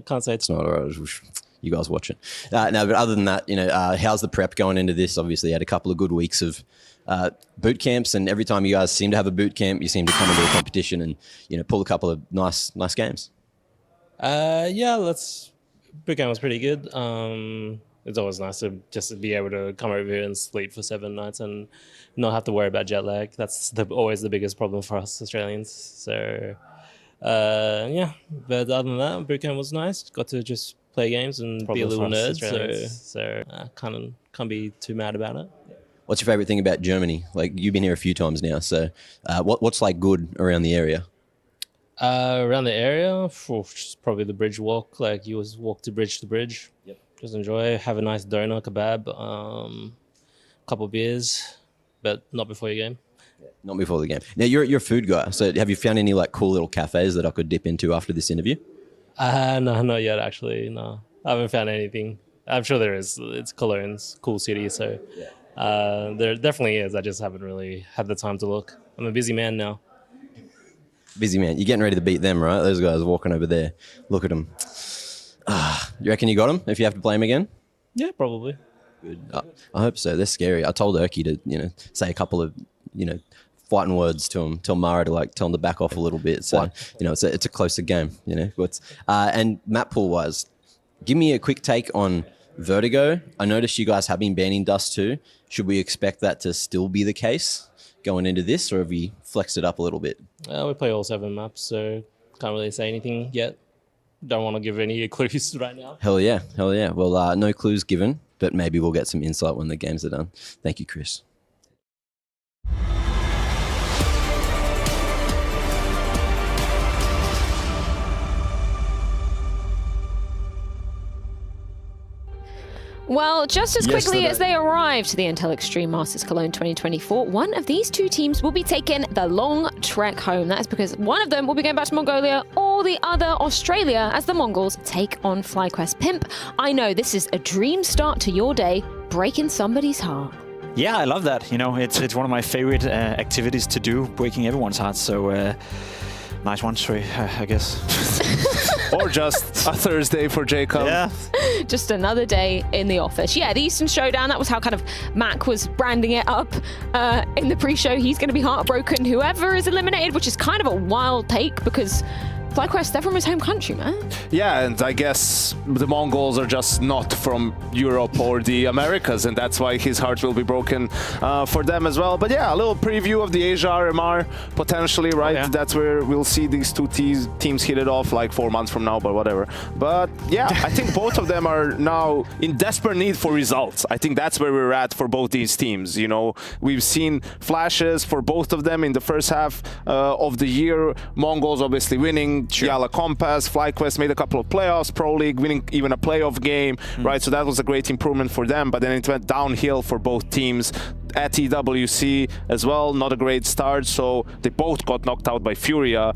Can't say it's not. You guys watch it. No, but other than that, how's the prep going into this? Obviously, you had a couple of good weeks of boot camps, and every time you guys seem to have a boot camp, you seem to come into a competition and pull a couple of nice games. Boot camp was pretty good. It's always nice to just be able to come over here and sleep for 7 nights and not have to worry about jet lag. That's always the biggest problem for us Australians. So, but other than that, boot camp was nice. Got to just play games and be a little nerd. So can't be too mad about it. What's your favorite thing about Germany? Like, you've been here a few times now. So, what's like good around the area? Around the area, just probably the bridge walk. Like, you always walk to bridge. Yep. Just enjoy, have a nice doner, kebab, couple beers, but not before your game. Yeah, not before the game. Now, you're a food guy, so have you found any like cool little cafes that I could dip into after this interview? No, not yet actually. No, I haven't found anything. I'm sure there is. It's Cologne's cool city, so there definitely is. I just haven't really had the time to look. I'm a busy man now. Busy man. You're getting ready to beat them, right? Those guys walking over there. Look at them. You reckon you got them if you have to play them again? Yeah, probably. Good. I hope so. They're scary. I told Erky to, say a couple of, fighting words to him. Tell Mara to tell him to back off a little bit. So, it's a closer game. And map pool wise, give me a quick take on Vertigo. I noticed you guys have been banning Dust 2. Should we expect that to still be the case going into this, or have you flexed it up a little bit? We play all 7 maps, so can't really say anything yet. Don't want to give any clues right now. Hell yeah. Well, no clues given, but maybe we'll get some insight when the games are done. Thank you, Chris. Well, just as quickly as they arrived to the Intel Extreme Masters Cologne 2024, one of these 2 teams will be taking the long trek home. That is because one of them will be going back to Mongolia, or the other Australia, as the Mongols take on FlyQuest. Pimp, I know this is a dream start to your day, breaking somebody's heart. Yeah, I love that. It's one of my favorite activities to do, breaking everyone's heart. So nice one, Shui, I guess. Or just a Thursday for Jacob. Yeah. Just another day in the office. Yeah, the Eastern Showdown, that was how kind of Mac was branding it up in the pre-show. He's going to be heartbroken, whoever is eliminated, which is kind of a wild take because FlyQuest, they're from his home country, man. Yeah, and I guess the Mongols are just not from Europe or the Americas, and that's why his heart will be broken for them as well. But yeah, a little preview of the Asia RMR, potentially, right? Yeah. That's where we'll see these 2 teams hit it off like 4 months from now, but whatever. But yeah, I think both of them are now in desperate need for results. I think that's where we're at for both these teams. We've seen flashes for both of them in the first half of the year. Mongols obviously winning. Sure. Yala Compass, FlyQuest made a couple of playoffs, Pro League, winning even a playoff game, right? So that was a great improvement for them, but then it went downhill for both teams. At EWC as well, not a great start, so they both got knocked out by Furia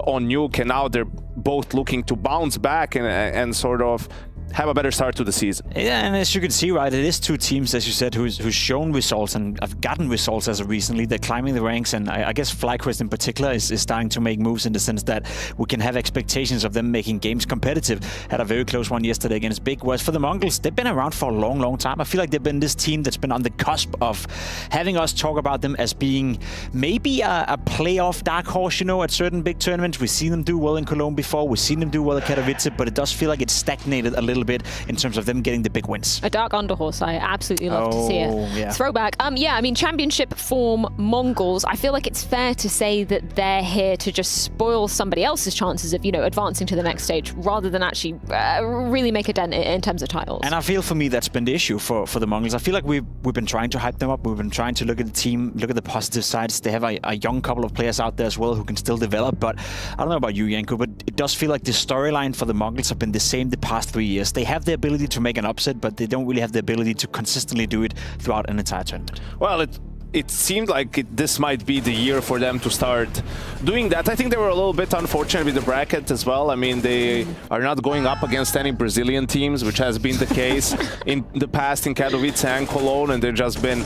on Nuke, and now they're both looking to bounce back and sort of have a better start to the season. Yeah, and as you can see, right, it is 2 teams, as you said, who's shown results and have gotten results as of recently. They're climbing the ranks, and I guess FlyQuest in particular is starting to make moves in the sense that we can have expectations of them making games competitive. Had a very close one yesterday against Big. Whereas for the Mongols, they've been around for a long time. I feel like they've been this team that's been on the cusp of having us talk about them as being maybe a playoff dark horse, at certain big tournaments. We've seen them do well in Cologne before. We've seen them do well at Katowice, but it does feel like it's stagnated a little bit in terms of them getting the big wins. A dark underhorse. I absolutely love to see it. Yeah. Throwback. Championship form Mongols. I feel like it's fair to say that they're here to just spoil somebody else's chances of, advancing to the next stage rather than actually really make a dent in terms of titles. And I feel for me that's been the issue for the Mongols. I feel like we've been trying to hype them up. We've been trying to look at the team, look at the positive sides. They have a young couple of players out there as well who can still develop. But I don't know about you, Yanko, but it does feel like the storyline for the Mongols have been the same the past 3 years. They have the ability to make an upset, but they don't really have the ability to consistently do it throughout an entire tournament. Well, it seemed like this might be the year for them to start doing that. I think they were a little bit unfortunate with the bracket as well. I mean, they are not going up against any Brazilian teams, which has been the case in the past in Katowice and Cologne, and they've just been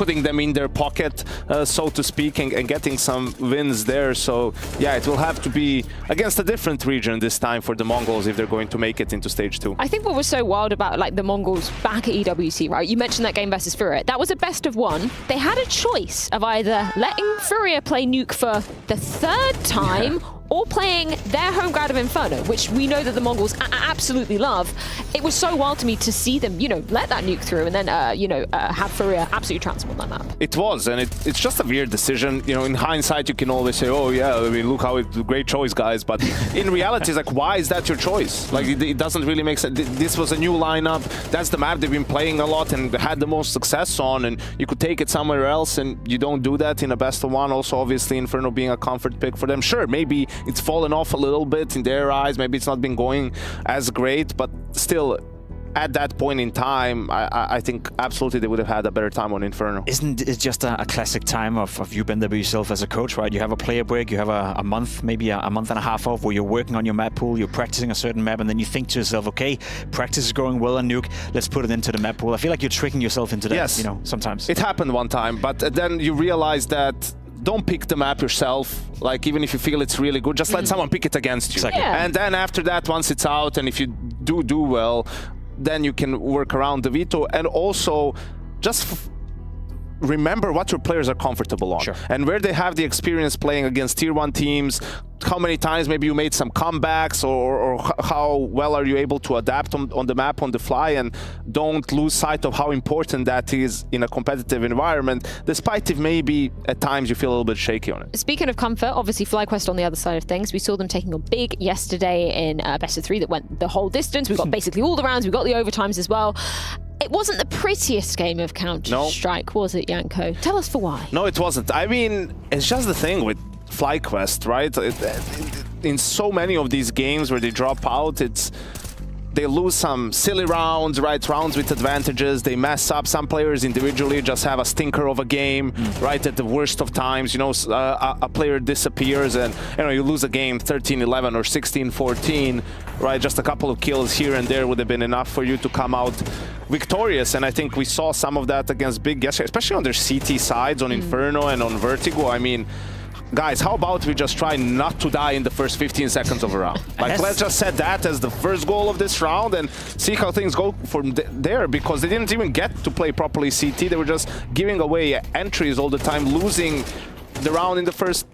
putting them in their pocket, so to speak, and getting some wins there. So yeah, it will have to be against a different region this time for the Mongols if they're going to make it into stage 2. I think what was so wild about like the Mongols back at EWC, right? You mentioned that game versus Furia. That was a best of 1. They had a choice of either letting Furia play Nuke for the 3rd time or playing their home ground of Inferno, which we know that the Mongols absolutely love. It was so wild to me to see them, you know, let that Nuke through and then, have Furia absolutely transform that map. It was, and it's just a weird decision. You know, in hindsight, you can always say, oh yeah, I mean, look how it's a great choice, guys. But in reality, it's like, why is that your choice? Like, it doesn't really make sense. This was a new lineup. That's the map they've been playing a lot and had the most success on, and you could take it somewhere else, and you don't do that in a best of 1. Also, obviously, Inferno being a comfort pick for them. Sure, maybe it's fallen off a little bit in their eyes. Maybe it's not been going as great, but still, at that point in time, I think absolutely they would have had a better time on Inferno. Isn't it just a classic time of you been there yourself as a coach, right? You have a player break, you have a month, maybe a month and a half off where you're working on your map pool, you're practicing a certain map, and then you think to yourself, okay, practice is going well on Nuke, let's put it into the map pool. I feel like you're tricking yourself into that, yes, you know, sometimes. It happened one time, but then you realize that don't pick the map yourself. Like, even if you feel it's really good, just let someone pick it against you. Exactly. Yeah. And then after that, once it's out, and if you do well, then you can work around the veto. And also, just remember what your players are comfortable on. Sure. And where they have the experience playing against tier 1 teams, how many times maybe you made some comebacks, or how well are you able to adapt on the map on the fly, and don't lose sight of how important that is in a competitive environment, despite if maybe at times you feel a little bit shaky on it. Speaking of comfort, obviously FlyQuest on the other side of things. We saw them taking a big yesterday in best of 3 that went the whole distance. We got basically all the rounds. We got the overtimes as well. It wasn't the prettiest game of Counter-Strike, was it, Yanko? Tell us for why. No, it wasn't. I mean, it's just the thing with FlyQuest, right? In so many of these games where they drop out, they lose some silly rounds, right? Rounds with advantages. They mess up. Some players individually just have a stinker of a game, right? At the worst of times, you know, a player disappears and, you know, you lose a game 13-11 or 16-14, right? Just a couple of kills here and there would have been enough for you to come out victorious. And I think we saw some of that against Big yesterday, especially on their CT sides, on Inferno and on Vertigo. I mean, guys, how about we just try not to die in the first 15 seconds of a round? Like, let's just set that as the first goal of this round and see how things go from there, because they didn't even get to play properly CT. They were just giving away entries all the time, losing the round in the first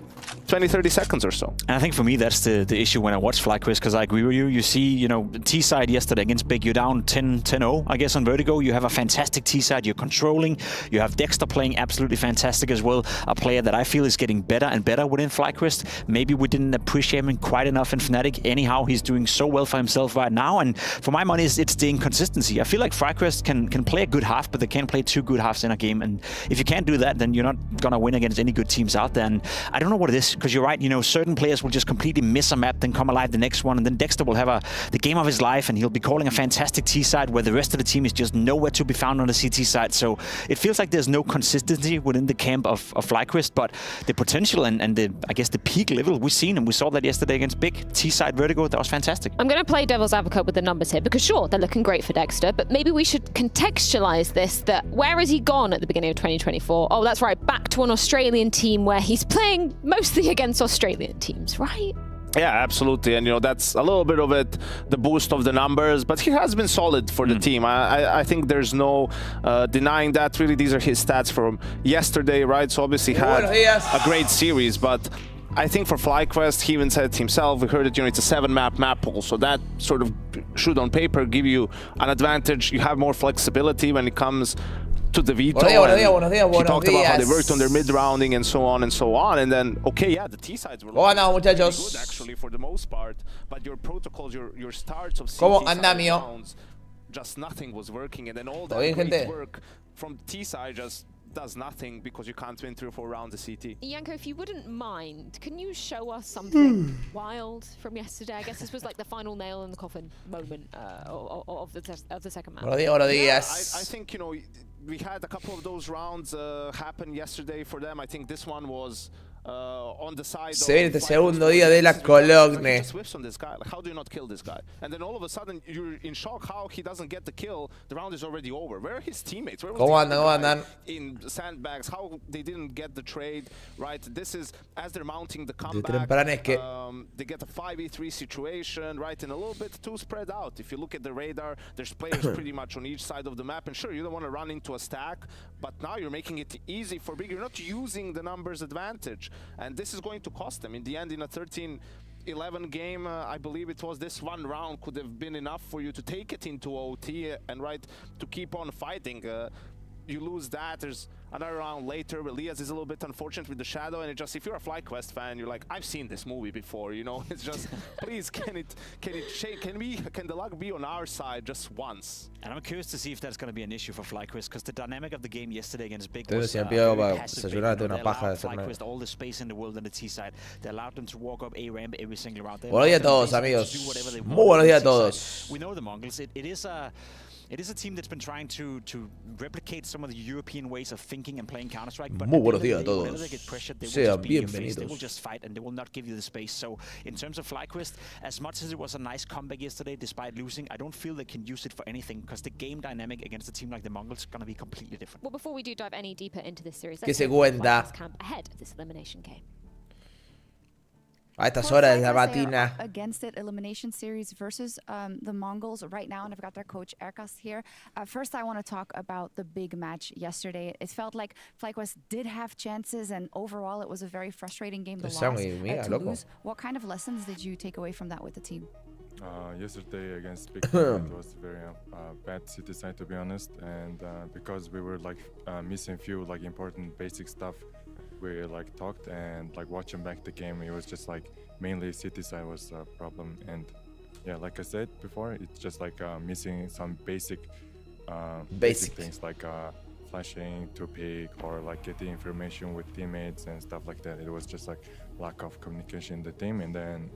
20-30 seconds or so. And I think for me, that's the issue when I watch FlyQuest, because I agree with you. You see, you know, T-side yesterday against Big, you're down 10-0, I guess, on Vertigo. You have a fantastic T-side, you're controlling. You have Dexter playing absolutely fantastic as well. A player that I feel is getting better and better within FlyQuest. Maybe we didn't appreciate him quite enough in Fnatic. Anyhow, he's doing so well for himself right now. And for my money, it's the inconsistency. I feel like FlyQuest can play a good half, but they can't play 2 good halves in a game. And if you can't do that, then you're not going to win against any good teams out there. And I don't know what it is, because you're right, you know, certain players will just completely miss a map, then come alive the next one, and then Dexter will have the game of his life, and he'll be calling a fantastic T side where the rest of the team is just nowhere to be found on the CT side. So it feels like there's no consistency within the camp of FlyQuest, but the potential and the, I guess, the peak level we've seen, and we saw that yesterday against Big, T side Vertigo, that was fantastic. I'm going to play devil's advocate with the numbers here, because sure, they're looking great for Dexter, but maybe we should contextualize this, that where has he gone at the beginning of 2024? Oh, that's right, back to an Australian team where he's playing mostly against Australian teams, right? Yeah, absolutely. And, you know, that's a little bit of it, the boost of the numbers, but he has been solid for the team. I think there's no denying that. Really, these are his stats from yesterday, right? So obviously had a great series, but I think for FlyQuest, he even said himself, we heard it, you know, it's a 7-map map pool, so that sort of should on paper give you an advantage. You have more flexibility when it comes to the veto. He talked about how they worked on their mid-rounding and so on and so on. And then, okay, yeah, the T-sides were good actually for the most part, but your protocols, your starts of CT rounds, just nothing was working. And then all that great work from T-side just does nothing because you can't win 3 or 4 rounds of CT. Yanko, if you wouldn't mind, can you show us something wild from yesterday? I guess this was like the final nail in the coffin moment of the second match. Yeah, I think, you know, we had a couple of those rounds happen yesterday for them. I think this one was on the side. Se viene este of segundo FlyQuest. día de la This is ridiculous. Like, he Cologne. just whiffs on this guy. Like, how do you not kill this guy? And then all of a sudden you're in shock how he doesn't get the kill. The round is already over. Where are his teammates? Where was ¿Cómo the andan? other ¿Cómo guy andan? in sandbags? How they didn't get the trade, right? This is as they're mounting the De comeback. tempranesque. They get a 5v3 situation, right? And a little bit too spread out. If you look at the radar, there's players pretty much on each side of the map. And sure, you don't want to run into a stack, but now you're making it easy for Big. You're not using the numbers advantage. And this is going to cost them. In the end, in a 13-11 game, I believe it was, this one round could have been enough for you to take it into OT and, right, to keep on fighting. You lose that, there's another round later. Elias is a little bit unfortunate with the shadow, and it just, if you're a FlyQuest fan, you're like, I've seen this movie before, you know. It's just, please, can the luck be on our side just once? And I'm curious to see if that's going to be an issue for FlyQuest, because the dynamic of the game yesterday against Big Entonces, was si me pido very para passive. desayunarte They una paja de allowed hacer FlyQuest all the space in the world on the T side. They allowed them to walk up A ramp every single round. Buenos días a todos, amigos. Muy buenos días a todos. We know the Mongols. It is a team that's been trying to replicate some of the European ways of thinking and playing Counter-Strike. But Muy buenos días a whenever they todos. get pressured, they will Sean just be in your face. They bienvenidos. will just fight and they will not give you the space. So in terms of FlyQuest, as much as it was a nice comeback yesterday, despite losing, I don't feel they can use it for anything, because the game dynamic against a team like the Mongols is going to be completely different. Well, before we do dive any deeper into this series, ¿Qué let's se hear from the cuenta? FlyQuest camp ahead of this elimination game. A estas horas de la FlyQuest, they are matina. up against it elimination series versus the Mongols right now, and I've got their coach Erkas here. First, I want to talk about the big match yesterday. It felt like FlyQuest did have chances, and overall, it was a very frustrating game to Está muy mega to loco. lose. What kind of lessons did you take away from that with the team? Yesterday against Big Team, it was very bad city side, to be honest, and because we were like missing few like important basic stuff, we like talked, and like watching back the game, it was just like mainly city side was a problem. And yeah, like I said before, it's just like missing some basic things like flashing to pick or like getting information with teammates and stuff like that. It was just like lack of communication in the team, and then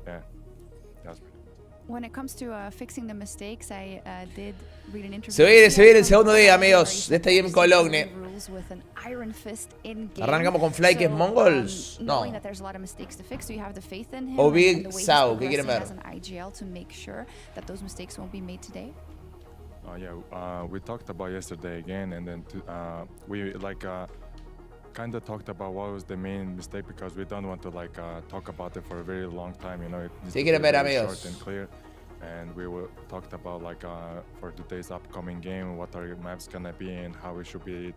yeah, that's pretty. When it comes to fixing the mistakes, I did read an interview. Se viene el segundo día, amigos, de este game Cologne. With an iron fist in game. Arrancamos con FlyQuest Mongols. Knowing No. that there's a lot of mistakes to fix, do you have the faith in him? O and Big the way he's Sao, ¿qué quieren progressing ver? as an IGL to make sure that those mistakes won't be made today? We talked about yesterday again, and then we like kind of talked about what was the main mistake, because we don't want to like talk about it for a very long time, you know. It needs Sí, to quieren be ver, very amigos. short and clear. And we talked about like for today's upcoming game, what our maps gonna be and how we should be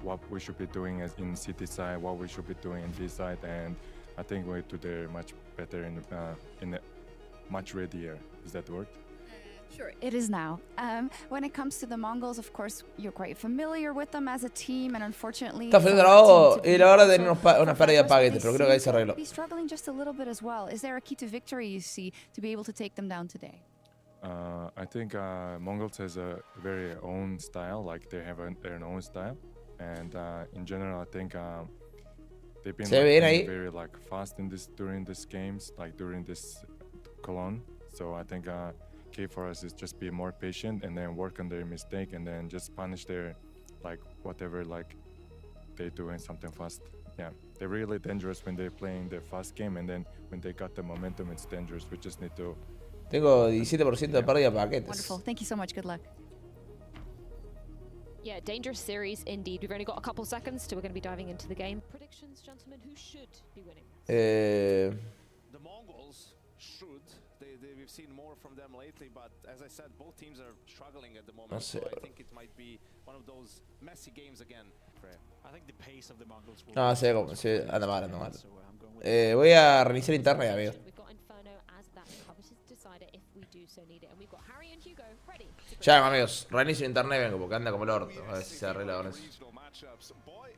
what we should be doing as in city side, what we should be doing in this side, and I think we're today much better in a much readier. Is that the word? Sure, it is now. When it comes to the Mongols, of course, you're quite familiar with them as a team, and unfortunately, Está for feliz our trabajo team to y be la verdad also tenía una for pérdida de FlyQuest, paquete, they pero creo que ahí se seem to arregló. be struggling just a little bit as well. Is there a key to victory you see to be able to take them down today? I think Mongols has a very own style, like they have their own style, and in general, I think they've been Se ven playing ahí. very like fast in during these games, like during this Cologne. So I think key for us is just be more patient and then work on their mistake and then just punish their like whatever like they doing something fast. Yeah, they're really dangerous when they're playing their fast game, and then when they got the momentum, it's dangerous. We just need to. Tengo 17% de pérdida de paquetes. Wonderful. Thank you so much. Good luck. Yeah, dangerous series indeed. We've only got a couple seconds, so we're going to be diving into the game. Predictions, gentlemen, who should be winning? Eh, The Mongols should. We've seen more from them lately, but as I said, both teams are struggling at the moment. No sé, So I bro. think it might be one of those messy games again. I think the pace of the Mongols will no sé cómo. Sí, anda mal, anda mal. So I'm going with Voy a reiniciar internet, amigos. We've got Inferno as that coveted decider if we do so need it. And we've got Harry and Hugo ready. Ya, amigos, reinicio internet, vengo porque anda como el orto. A ver si se arregla con eso. Regional matchups. Boy,